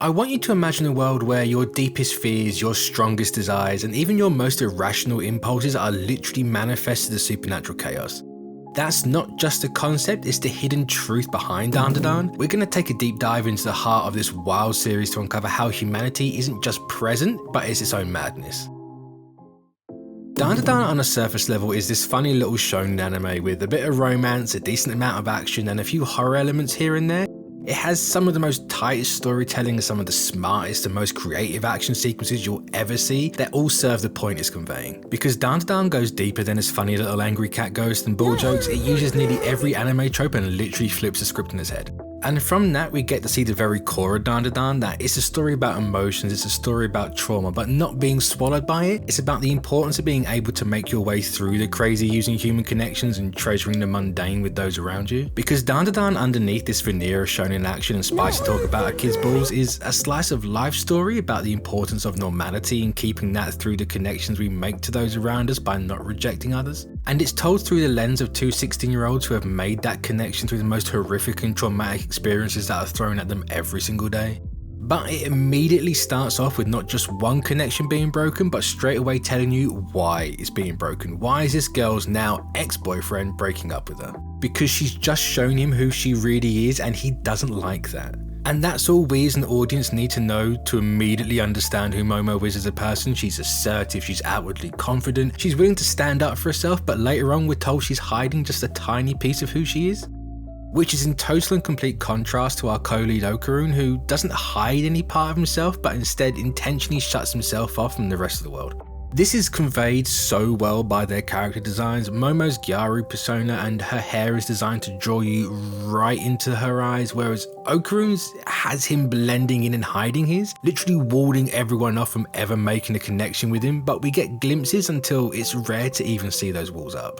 I want you to imagine a world where your deepest fears, your strongest desires, and even your most irrational impulses are literally manifested as supernatural chaos. That's not just a concept, it's the hidden truth behind DanDaDan. We're going to take a deep dive into the heart of this wild series to uncover how humanity isn't just present, but is its own madness. DanDaDan on a surface level is this funny little shonen anime with a bit of romance, a decent amount of action, and a few horror elements here and there. It has some of the most tightest storytelling and some of the smartest and most creative action sequences you'll ever see that all serve the point it's conveying. Because DanDaDan goes deeper than his funny little angry cat ghost and bull jokes, it uses nearly every anime trope and literally flips the script on its head. And from that we get to see the very core of DanDaDan, that it's a story about emotions, it's a story about trauma, but not being swallowed by it. It's about the importance of being able to make your way through the crazy using human connections and treasuring the mundane with those around you. Because DanDaDan, underneath this veneer of shonen action and spicy talk about a kid's balls, is a slice of life story about the importance of normality and keeping that through the connections we make to those around us by not rejecting others. And it's told through the lens of two 16-year-olds who have made that connection through the most horrific and traumatic experiences that are thrown at them every single day. But it immediately starts off with not just one connection being broken, but straight away telling you why it's being broken. Why is this girl's now ex-boyfriend breaking up with her? Because she's just shown him who she really is and he doesn't like that. And that's all we as an audience need to know to immediately understand who Momo is as a person. She's assertive, she's outwardly confident, she's willing to stand up for herself, but later on we're told she's hiding just a tiny piece of who she is. Which is in total and complete contrast to our co-lead Okarun, who doesn't hide any part of himself, but instead intentionally shuts himself off from the rest of the world. This is conveyed so well by their character designs. Momo's Gyaru persona and her hair is designed to draw you right into her eyes, whereas Okarun's has him blending in and hiding his, literally warding everyone off from ever making a connection with him, but we get glimpses until it's rare to even see those walls up.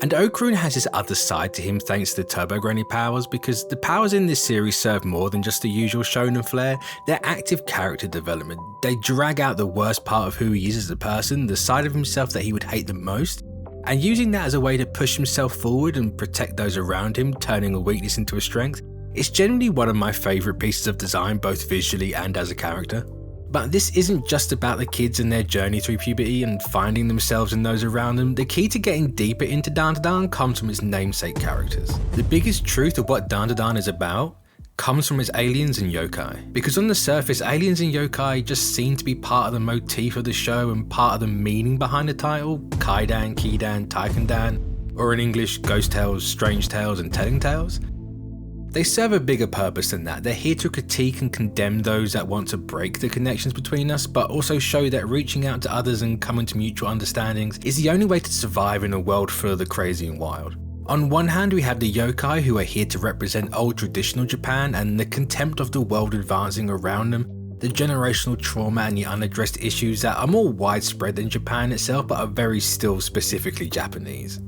And Okarun has this other side to him thanks to the Turbo Granny powers, because the powers in this series serve more than just the usual shonen flair. They're active character development. They drag out the worst part of who he is as a person, the side of himself that he would hate the most, and using that as a way to push himself forward and protect those around him, turning a weakness into a strength. It's generally one of my favourite pieces of design, both visually and as a character. But this isn't just about the kids and their journey through puberty and finding themselves and those around them. The key to getting deeper into DanDaDan comes from its namesake characters. The biggest truth of what DanDaDan is about comes from its aliens and yokai. Because on the surface, aliens and yokai just seem to be part of the motif of the show and part of the meaning behind the title. Kaidan, Kidan, Taikandan, or in English, ghost tales, strange tales, and telling tales. They serve a bigger purpose than that. They're here to critique and condemn those that want to break the connections between us, but also show that reaching out to others and coming to mutual understandings is the only way to survive in a world full of the crazy and wild. On one hand, we have the yokai, who are here to represent old traditional Japan and the contempt of the world advancing around them, the generational trauma and the unaddressed issues that are more widespread than Japan itself, but are very still specifically Japanese.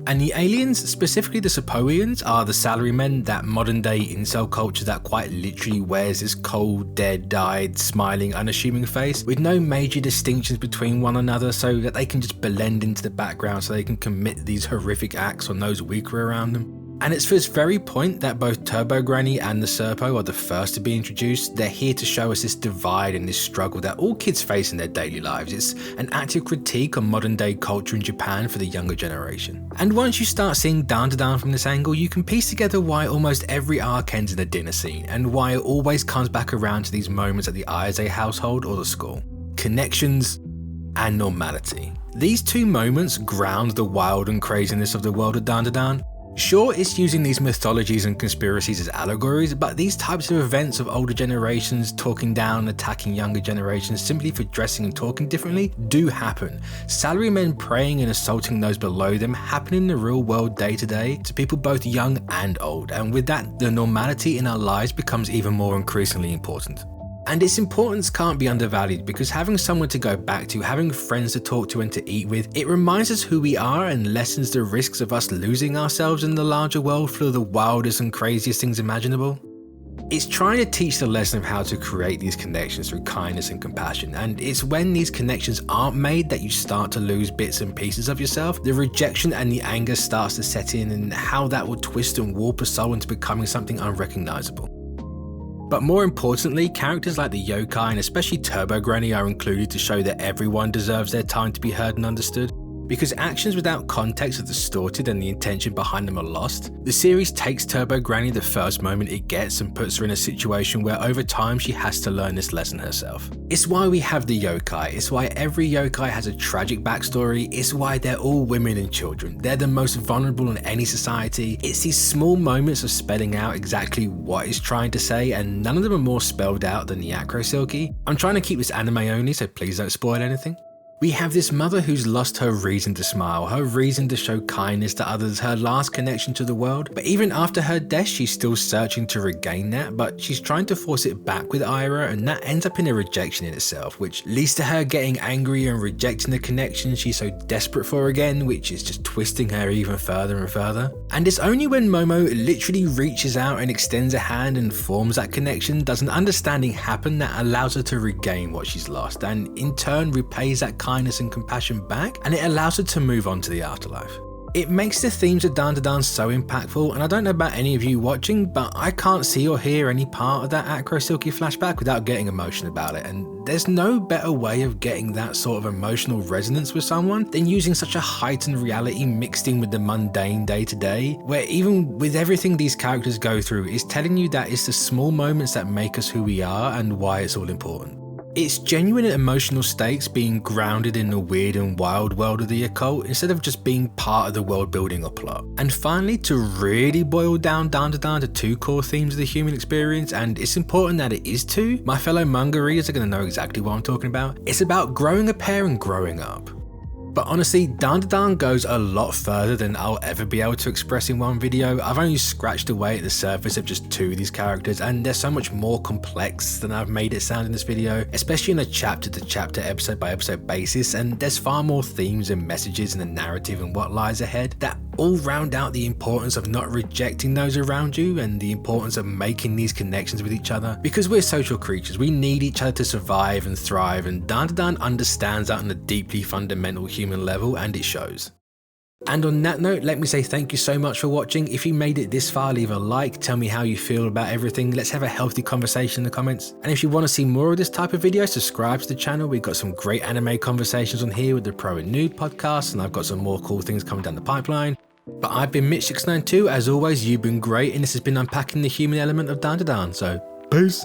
And the aliens, specifically the Sepoians, are the salarymen, that modern day incel culture that quite literally wears this cold, dead-eyed, smiling, unassuming face with no major distinctions between one another, so that they can just blend into the background so they can commit these horrific acts on those weaker around them. And it's for this very point that both Turbo Granny and the Serpo are the first to be introduced. They're here to show us this divide and this struggle that all kids face in their daily lives. It's an active critique on modern day culture in Japan for the younger generation. And once you start seeing DanDaDan from this angle, you can piece together why almost every arc ends in a dinner scene, and why it always comes back around to these moments at the Ayase household or the school. Connections and normality. These two moments ground the wild and craziness of the world of DanDaDan. Sure, it's using these mythologies and conspiracies as allegories, but these types of events of older generations talking down and attacking younger generations simply for dressing and talking differently do happen. Salarymen preying and assaulting those below them happen in the real world day to day to people both young and old, and with that, the normality in our lives becomes even more increasingly important. And its importance can't be undervalued, because having someone to go back to, having friends to talk to and to eat with, it reminds us who we are and lessens the risks of us losing ourselves in the larger world full of the wildest and craziest things imaginable. It's trying to teach the lesson of how to create these connections through kindness and compassion, and it's when these connections aren't made that you start to lose bits and pieces of yourself. The rejection and the anger starts to set in, and how that will twist and warp a soul into becoming something unrecognizable. But more importantly, characters like the yokai and especially Turbo Granny are included to show that everyone deserves their time to be heard and understood. Because actions without context are distorted and the intention behind them are lost, the series takes Turbo Granny the first moment it gets and puts her in a situation where over time she has to learn this lesson herself. It's why we have the yokai, it's why every yokai has a tragic backstory, it's why they're all women and children, they're the most vulnerable in any society. It's these small moments of spelling out exactly what it's trying to say, and none of them are more spelled out than the Acro Silky. I'm trying to keep this anime only, so please don't spoil anything. We have this mother who's lost her reason to smile, her reason to show kindness to others, her last connection to the world. But even after her death, she's still searching to regain that, but she's trying to force it back with Ira, and that ends up in a rejection in itself, which leads to her getting angry and rejecting the connection she's so desperate for again, which is just twisting her even further and further. And it's only when Momo literally reaches out and extends a hand and forms that connection does an understanding happen that allows her to regain what she's lost, and in turn repays that kindness and compassion back, and it allows her to move on to the afterlife. It makes the themes of DanDaDan so impactful, and I don't know about any of you watching, but I can't see or hear any part of that Acro Silky flashback without getting emotional about it, and there's no better way of getting that sort of emotional resonance with someone than using such a heightened reality mixed in with the mundane day to day, where even with everything these characters go through, it's telling you that it's the small moments that make us who we are and why it's all important. It's genuine emotional stakes being grounded in the weird and wild world of the occult instead of just being part of the world building or plot. And finally, to really boil down DanDaDan to two core themes of the human experience, and it's important that it is two, my fellow manga readers are going to know exactly what I'm talking about. It's about growing a pair and growing up. But honestly, DanDaDan goes a lot further than I'll ever be able to express in one video. I've only scratched away at the surface of just two of these characters, and they're so much more complex than I've made it sound in this video, especially on a chapter to chapter, episode by episode basis, and there's far more themes and messages in the narrative and what lies ahead that all round out the importance of not rejecting those around you and the importance of making these connections with each other, because we're social creatures, we need each other to survive and thrive, and DanDaDan understands that on a deeply fundamental human level, and it shows. And on that note, let me say thank you so much for watching. If you made it this far, leave a like, tell me how you feel about everything, let's have a healthy conversation in the comments. And if you want to see more of this type of video, subscribe to the channel. We've got some great anime conversations on here with the Pro and Noob podcast, and I've got some more cool things coming down the pipeline. But I've been Mitch692, as always, you've been great, and this has been unpacking the human element of DanDaDan, so peace!